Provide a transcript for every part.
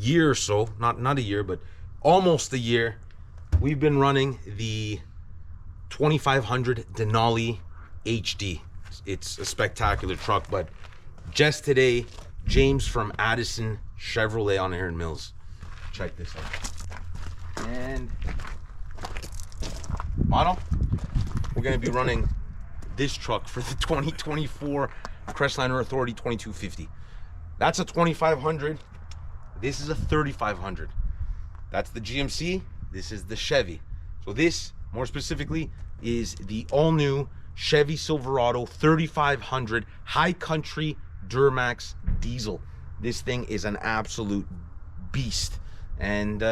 year or so, not a year, but almost a year, we've been running the 2500 Denali HD. It's a spectacular truck, but just today, James from Addison Chevrolet on Aaron Mills. Check this out. And model, we're gonna be running this truck for the 2024 Crestliner Authority 2250. That's a 2500. This is a 3500. That's the GMC. This is the Chevy. So this, more specifically, is the all-new Chevy Silverado 3500 High Country Duramax diesel. This thing is an absolute beast, and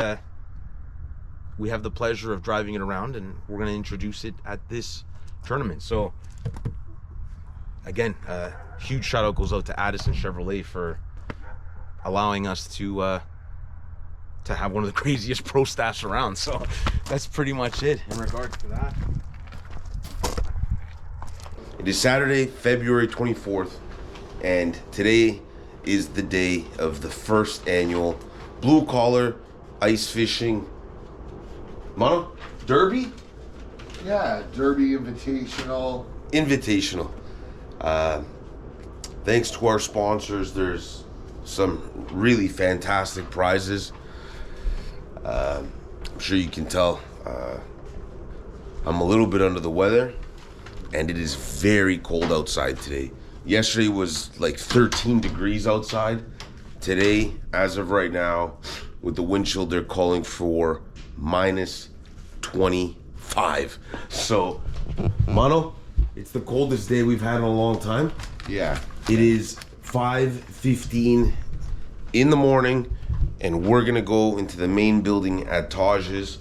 we have the pleasure of driving it around, and we're going to introduce it at this tournament. So again, huge shout out goes out to Addison Chevrolet for allowing us to have one of the craziest pro staffs around. So that's pretty much it in regards to that. It is Saturday, February 24th, and today is the day of the first annual blue collar ice fishing derby. Yeah, Derby Invitational. Thanks to our sponsors, there's some really fantastic prizes. I'm sure you can tell I'm a little bit under the weather, and it is very cold outside today. Yesterday was like 13 degrees outside. Today, as of right now, with the wind chill, they're calling for minus 25. So, Mano, it's the coldest day we've had in a long time. Yeah. It is 5:15 in the morning, and we're gonna go into the main building at Taj's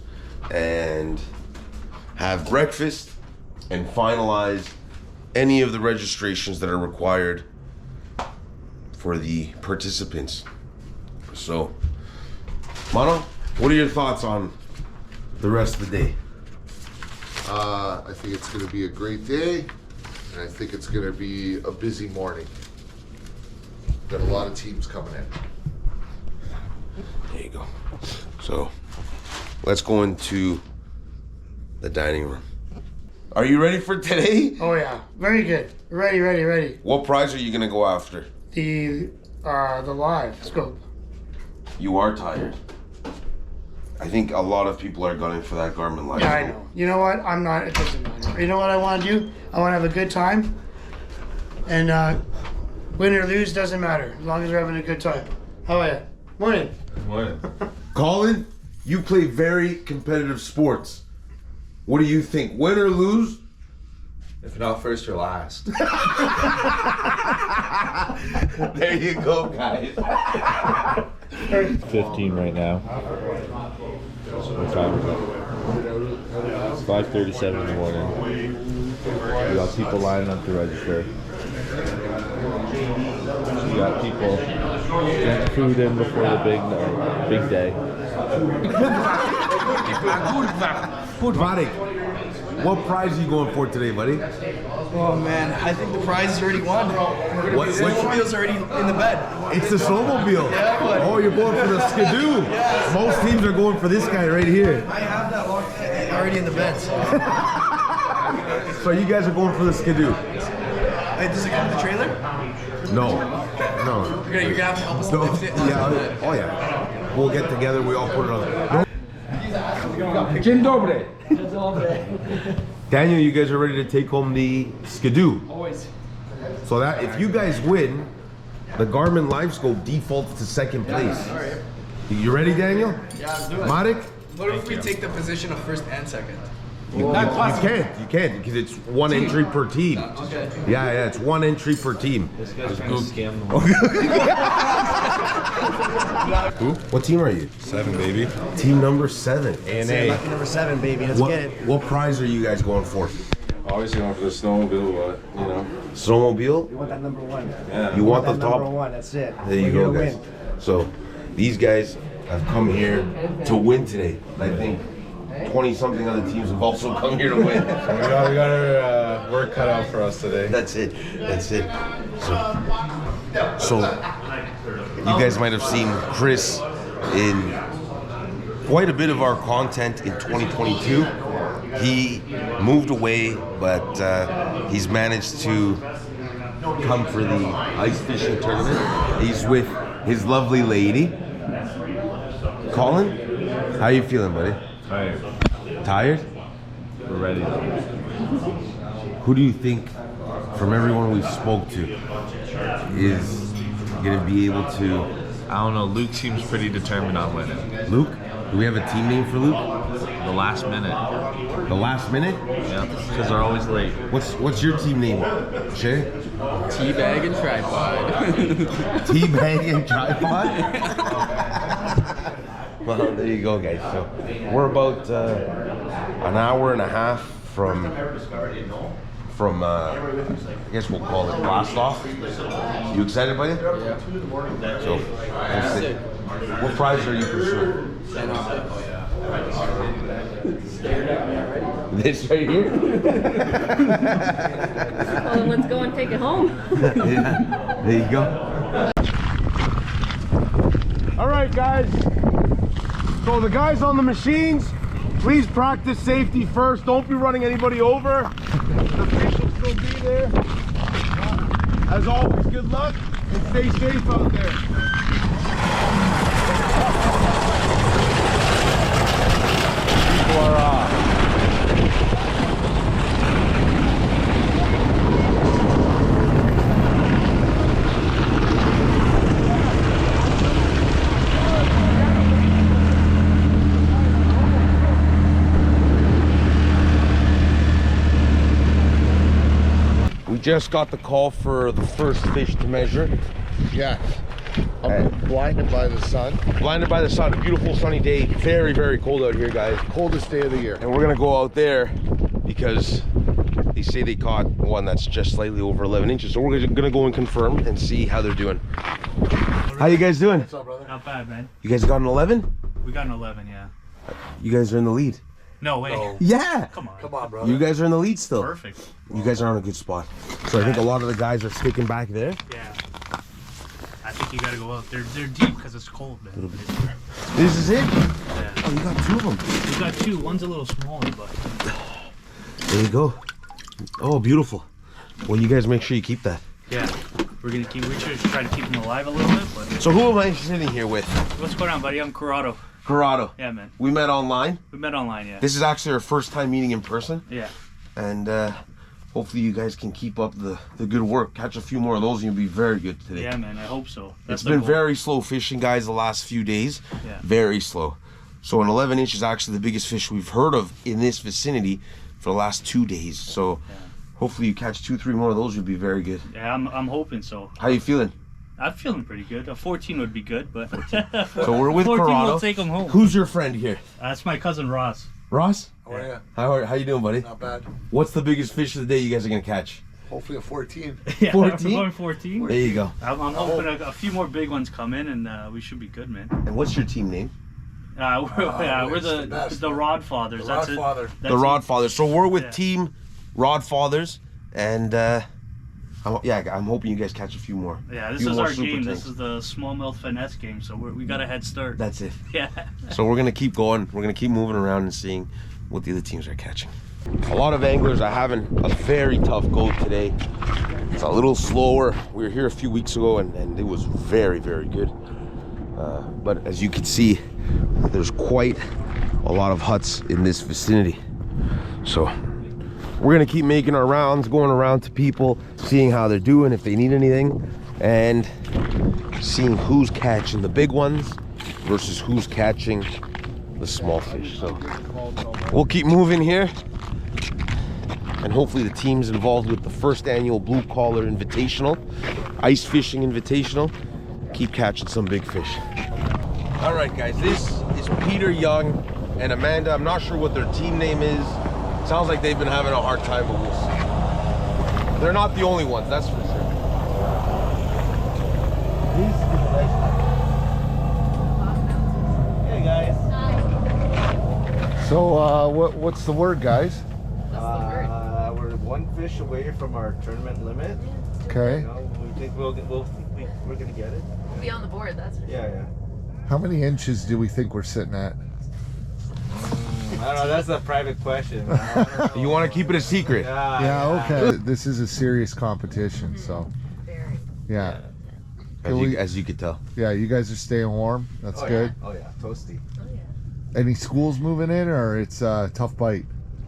and have breakfast and finalize any of the registrations that are required for the participants. So, Mano, what are your thoughts on the rest of the day? I think it's going to be a great day, and I think it's going to be a busy morning. Got a lot of teams coming in. There you go. So, let's go into the dining room. Are you ready for today? Oh yeah, very good. Ready. What prize are you gonna go after? The live scope. You are tired. I think a lot of people are gunning for that Garmin live. Yeah, I know. You know what? I'm not. It doesn't matter. You know what I want to do? I want to have a good time, and win or lose doesn't matter as long as we're having a good time. How are you? Morning. Morning. Colin, you play very competitive sports. What do you think? Win or lose? If you're not first, you're last. There you go, guys. 15 right now. What time is it? It's 5:37 in the morning. We got people lining up to register. We got people getting food in before the big day. Good, Vadik. What prize are you going for today, buddy? Oh man, I think the prize is already won. The snowmobile's already in the bed. It's the snowmobile. Yeah, but Oh, you're going for the skidoo. Yes. Most teams are going for this guy right here. I have that already in the bed. So. So you guys are going for the skidoo? Hey, does it come with the trailer? No. You're gonna have to help us No. lift it. Yeah. Oh yeah. We'll get together. We all put it on. Dzień dobry. Daniel, you guys are ready to take home the skidoo. Always. So that if you guys win, the Garmin Live Scope defaults to second place. All right. You ready, Daniel? Yeah, let's do it. Madik? What if we take the position of first and second? You can't because it's one entry per team. Okay. Yeah, it's one entry per team. This guy's trying to scam them. Who? What team are you? 7, baby. Team number 7. A&A. Lucky number 7, baby. Let's get it. What prize are you guys going for? Obviously going for the snowmobile, but, you know. Snowmobile? We want that number 1. Yeah. You want the that top? number 1, that's it. There you We're go, gonna guys. win. So these guys have come here to win today. I think 20-something other teams have also come here to win. We got our work cut out for us today. That's it. So you guys might have seen Chris in quite a bit of our content in 2022. He moved away, but he's managed to come for the ice fishing tournament. He's with his lovely lady. Colin, how you feeling, buddy? Tired. Tired? We're ready. Who do you think, from everyone we spoke to, is going to be able to... I don't know. Luke seems pretty determined on winning. Luke? Do we have a team name for Luke? The last minute. The last minute? Yeah, because they're always late. What's your team name? Shay? Teabag and tripod. Teabag and tripod? Well, there you go, guys. So we're about an hour and a half from I guess we'll call it blast off. You excited, buddy? Yeah. So, let's see. What prize are you pursuing? This right here? Well, let's go and take it home. Yeah, there you go. All right, guys. So the guys on the machines, please practice safety first. Don't be running anybody over. The fish will still be there. As always, good luck and stay safe out there. People are We just got the call for the first fish to measure. Yeah. I'm blinded by the sun. Blinded by the sun, beautiful sunny day. Very, very cold out here, guys. Coldest day of the year. And we're gonna go out there because they say they caught one that's just slightly over 11 inches. So we're gonna go and confirm and see how they're doing. How you guys doing? What's up, brother? Not bad, man. You guys got an 11? We got an 11, yeah. You guys are in the lead. No way. No. Yeah. Come on. Come on, brother. You guys are in the lead still. Perfect. You guys are on a good spot. So I think a lot of the guys are sticking back there. Yeah. I think you gotta go out. They're deep because it's cold, man. This is it? Yeah. Oh, you got two of them. We got two. One's a little smaller, but There you go. Oh, beautiful. Well, you guys make sure you keep that. yeah. We should try to keep them alive a little bit, but So who am I sitting here with? what's going on, buddy? I'm Corrado. Corrado. Yeah, man. We met online. We met online, yeah. This is actually our first time meeting in person. Yeah. And hopefully you guys can keep up the good work. Catch a few more of those and you'll be very good today. Yeah, man. I hope so. That's It's the been goal. very slow fishing, guys, the last few days. Yeah. Very slow. So an 11 inch is actually the biggest fish we've heard of in this vicinity for the last 2 days. So hopefully you catch 2-3 more of those, you'll be very good. Yeah, I'm hoping so. How you feeling? I'm feeling pretty good. A 14 would be good, but So we're with 14 Corrado. will take them home. Who's your friend here? That's my cousin Ross. Ross? How are you? How you doing, buddy? Not bad. What's the biggest fish of the day you guys are gonna catch? Hopefully a 14. Yeah, 14? We're going 14. There you go. I'm hoping a few more big ones come in, and we should be good, man. And what's your team name? We're it's the best. the Rod Fathers. That's it. Hardwater. That's The Rod it. Fathers. So we're with Yeah. Team Rod Fathers, and I'm hoping you guys catch a few more. Yeah, this Few is more our super game. tanks. This is the smallmouth finesse game. So we got a head start. That's it. Yeah. So we're gonna keep going. We're gonna keep moving around and seeing what the other teams are catching. A lot of anglers are having a very tough go today. It's a little slower. We were here a few weeks ago and it was very, very good. But as you can see, there's quite a lot of huts in this vicinity. So we're gonna keep making our rounds, going around to people, seeing how they're doing, if they need anything, and seeing who's catching the big ones versus who's catching the small fish. So we'll keep moving here, and hopefully the teams involved with the first annual Blue Collar Invitational, ice fishing invitational, keep catching some big fish. All right, guys, this is Peter Young and Amanda. I'm not sure what their team name is. Sounds like they've been having a hard time, but we'll see. They're not the only ones, that's for sure. Hey, guys. So, what's the word, guys? We're one fish away from our tournament limit. Okay. You know, we think we're gonna get it. We'll be on the board, that's for sure. Yeah. How many inches do we think we're sitting at? I don't know, that's a private question. You want to keep it a secret? Yeah, okay. This is a serious competition, so. Yeah. As you could tell. Yeah, you guys are staying warm. That's good. Oh yeah, toasty. Any schools moving in, or it's a tough bite?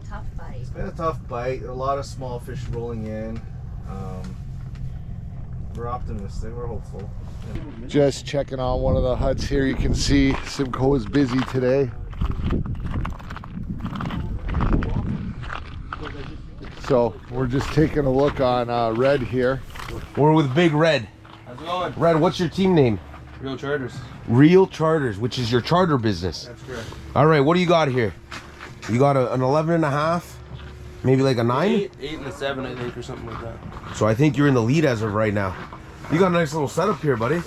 Tough fight. It's been a tough bite. A lot of small fish rolling in. We're optimistic. We're hopeful. Just checking on one of the huts here. You can see Simcoe is busy today. So we're just taking a look on Red here. We're with Big Red. How's it going? Red, what's your team name? Real Charters. Real Charters, which is your charter business. That's correct. All right, what do you got here? You got an 11 and a half, maybe like a 9? 8 and a 7, I think, or something like that. So I think you're in the lead as of right now. You got a nice little setup here, buddy.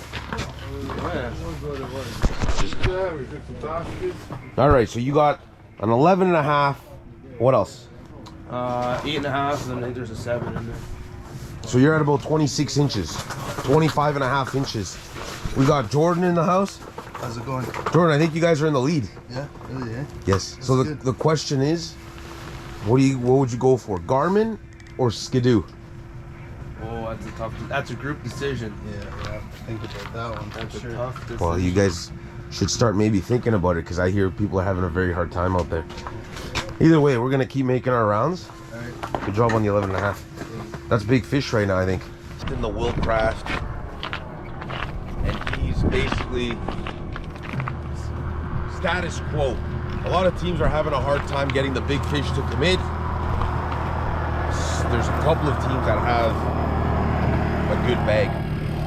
All right, so you got an 11 and a half. What else? 8 and a half, and then I think there's a 7 in there. So you're at about 26 inches, 25 and a half inches. We got Jordan in the house. How's it going? Jordan, I think you guys are in the lead. Yeah, really, yeah. Yes. So the question is, what would you go for, Garmin or Skidoo? Oh, that's a group decision. Yeah, think about that one. That's a tough decision. Well, you guys should start maybe thinking about it, because I hear people are having a very hard time out there. Either way, we're gonna keep making our rounds. All right. Good job on the 11 and a half. That's big fish right now, I think. In the Willcraft, and he's basically status quo. A lot of teams are having a hard time getting the big fish to commit. There's a couple of teams that have a good bag.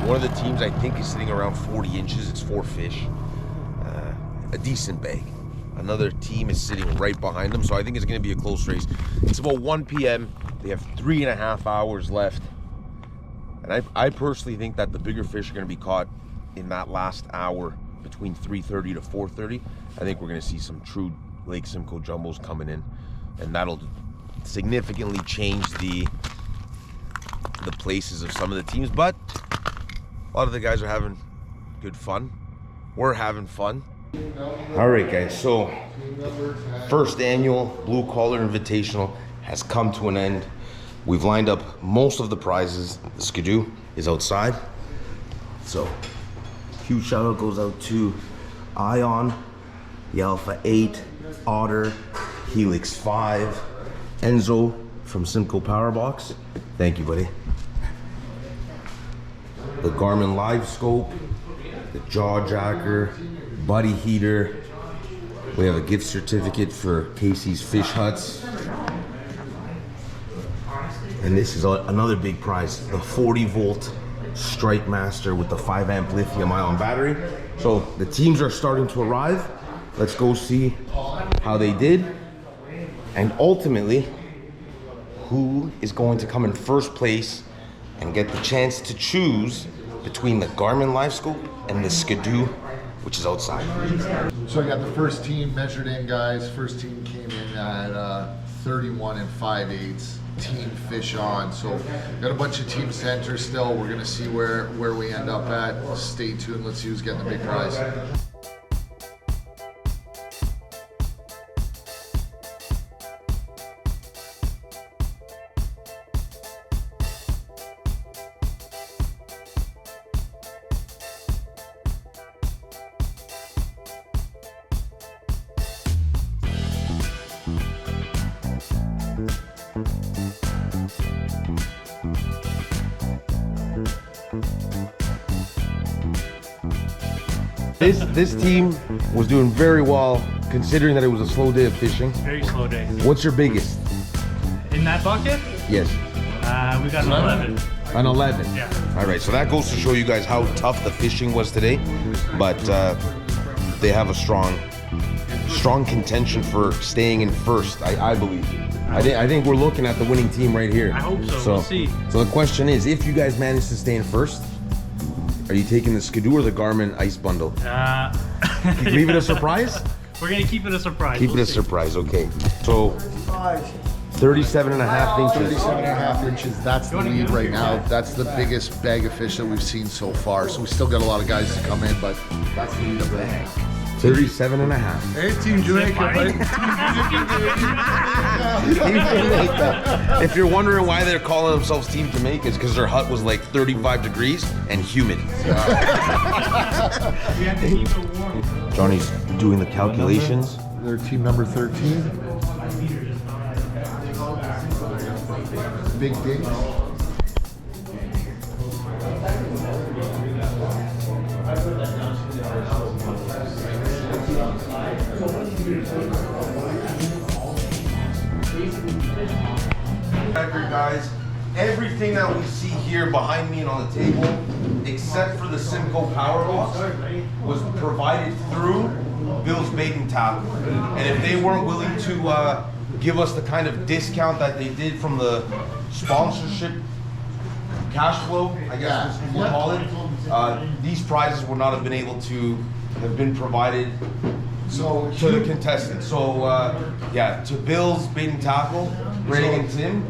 One of the teams I think is sitting around 40 inches. It's 4 fish, a decent bag. Another team is sitting right behind them, so I think it's going to be a close race. It's about 1 p.m. They have 3.5 hours left, and I personally think that the bigger fish are going to be caught in that last hour between 3:30 to 4:30. I think we're going to see some true Lake Simcoe jumbos coming in, and that'll significantly change the places of some of the teams. But a lot of the guys are having good fun. We're having fun. All right, guys, so first annual Blue Collar Invitational has come to an end. We've lined up most of the prizes. The Skidoo is outside. So huge shout out goes out to Ion, the Alpha 8, Otter, Helix 5, Enzo from Simcoe Powerbox. Thank you, buddy. The Garmin Live Scope, the Jaw Jacker, Buddy Heater. We have a gift certificate for Casey's Fish Huts. And this is another big prize, the 40 volt Strike Master with the 5 amp lithium ion battery. So the teams are starting to arrive. Let's go see how they did. And ultimately, who is going to come in first place and get the chance to choose between the Garmin Live Scope and the Skidoo, which is outside. So I got the first team measured in, guys. First team came in at 31 and 5/8. Team fish on. So got a bunch of teams to enter still. We're gonna see where we end up at. Stay tuned. Let's see who's getting the big prize. This team was doing very well, considering that it was a slow day of fishing. Very slow day. What's your biggest? In that bucket, Yes, we got an 11. an 11. Yeah. All right, so that goes to show you guys how tough the fishing was today, but they have a strong contention for staying in first, I believe. I think we're looking at the winning team right here. I hope so. We'll see. So the question is, if you guys manage to stay in first, are you taking the Skidoo or the Garmin Ice Bundle? Leave it a surprise? We're gonna keep it a surprise. Keep it a surprise, okay. So 37.5 inches. 37.5 inches. That's the lead right now. That's the biggest bag of fish that we've seen so far. So we still got a lot of guys to come in, but that's the lead of the hang. 37.5. Hey, Team Jamaica, buddy. If you're wondering why they're calling themselves Team Jamaica, it's because their hut was like 35 degrees and humid. Johnny's doing the calculations. They're team number 13. Big dings. Guys, everything that we see here behind me and on the table, except for the Simcoe power box, was provided through Bill's Baiting Tackle. And if they weren't willing to give us the kind of discount that they did from the sponsorship cash flow, I guess we'll call it, these prizes would not have been able to have been provided to the contestants. So yeah, to Bill's Baiting Tackle, Greg and Tim,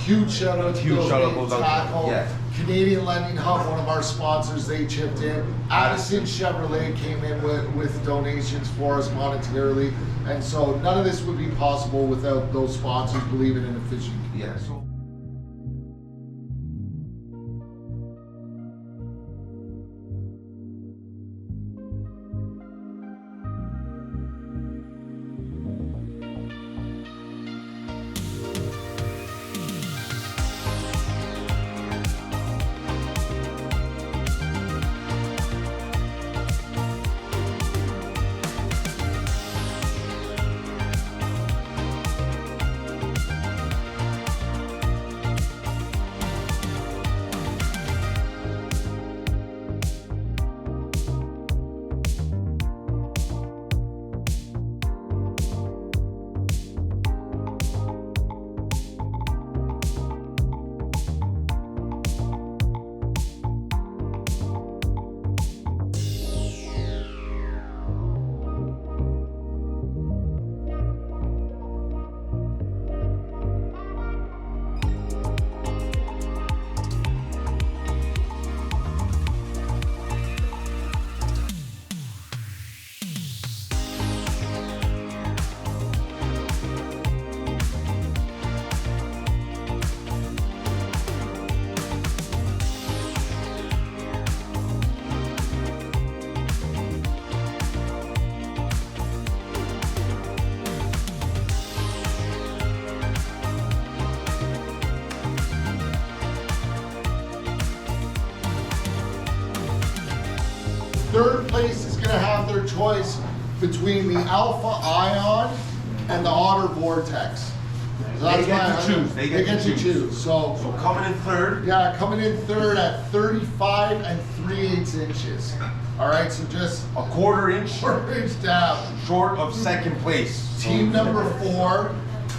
huge shout out to Bill's Baiting goes out Tackle. to Canadian Lending Hub, one of our sponsors, they chipped in. Addison Chevrolet came in with donations for us monetarily. And so none of this would be possible without those sponsors believing in the fishing. Yeah. So Third place is going to have their choice between the Alpha Ion and the Otter Vortex. So they get to choose. They get to choose. So coming in third. Yeah, coming in third at 35 3/8 inches. All right, so just a quarter inch down. Short of second place. Team number 4.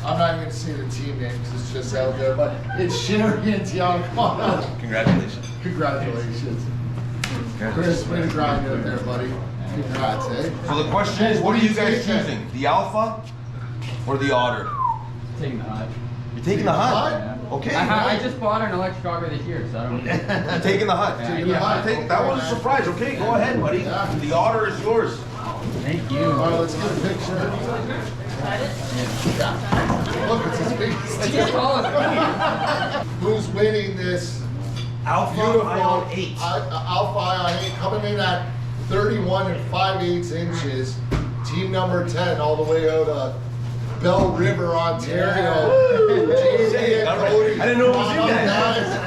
I'm not even going to say the team name because it's just out there, but it's Sherry and Tiana. Come on out. Congratulations. Congratulations. Chris, way to grind out there, buddy. Congrats, eh? So the question is, what are you guys choosing? The Alpha or the Otter? Taking the hut. You're taking the hut? Yeah. Okay. I just bought an electric auger this year, so I don't need it. You're taking the hut? That was a surprise. Okay, go ahead, buddy. The Otter is yours. Thank you. All right, let's get a picture. Look, it's as big as Who's winning this? Alpha Ion 8. Alpha Ion 8 coming in at 31 5/8 inches. Team number 10 all the way out of Bell River, Ontario. Hey, all right. I didn't know it was you guys.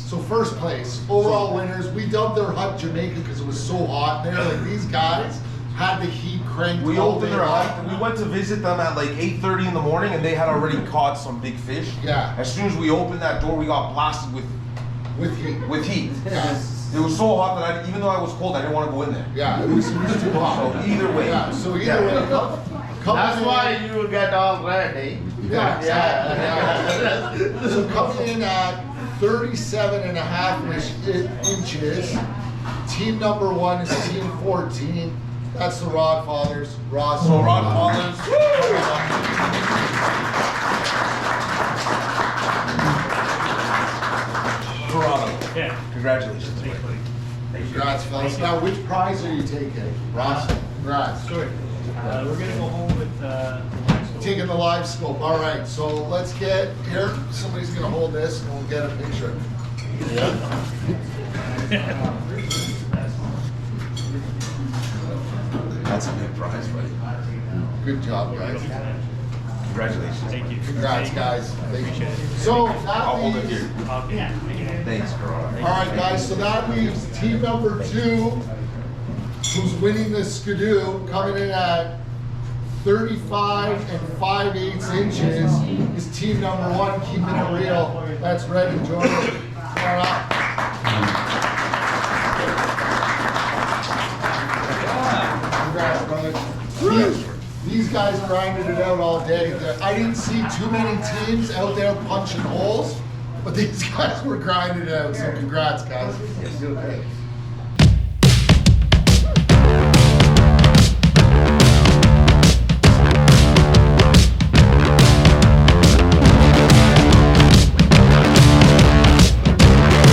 So first place, overall winners. We dubbed their hut Jamaica because it was so hot there. Like these guys had the heat cranked. We opened their hut. We went to visit them at like 8:30 in the morning, and they had already caught some big fish. Yeah. As soon as we opened that door, we got blasted with heat. With heat. It was so hot that even though I was cold, I didn't want to go in there. Yeah, it was too hot. So either way. Yeah. So either way. That's why you get all ready. Yeah. So coming in at 37.5 inches. Team number 1 is team 14. That's the Rod Fathers. Ross. So Rod Fathers. Toronto. Yeah. Congratulations. Congrats, fellas. Now, which prize are you taking? Ross? Congrats. Sorry. We're gonna go home with the live scope. Taking the live scope. All right, so let's get here. Somebody's gonna hold this and we'll get a picture. That's a big prize, buddy. Good job, guys. Congratulations. Thank you. Congrats, guys. Thank you. Appreciate it. So I'll that hold it leaves. here. Okay. Thanks, girl. All right, guys. So that leaves team number 2, who's winning the skidoo, coming in at 35 5/8 inches. Is team number 1, keeping it real. That's Red and Jordan. Come on up. Congrats, brother. These guys grinded it out all day. I didn't see too many teams out there punching holes, but these guys were grinding it out. So congrats, guys. Yes.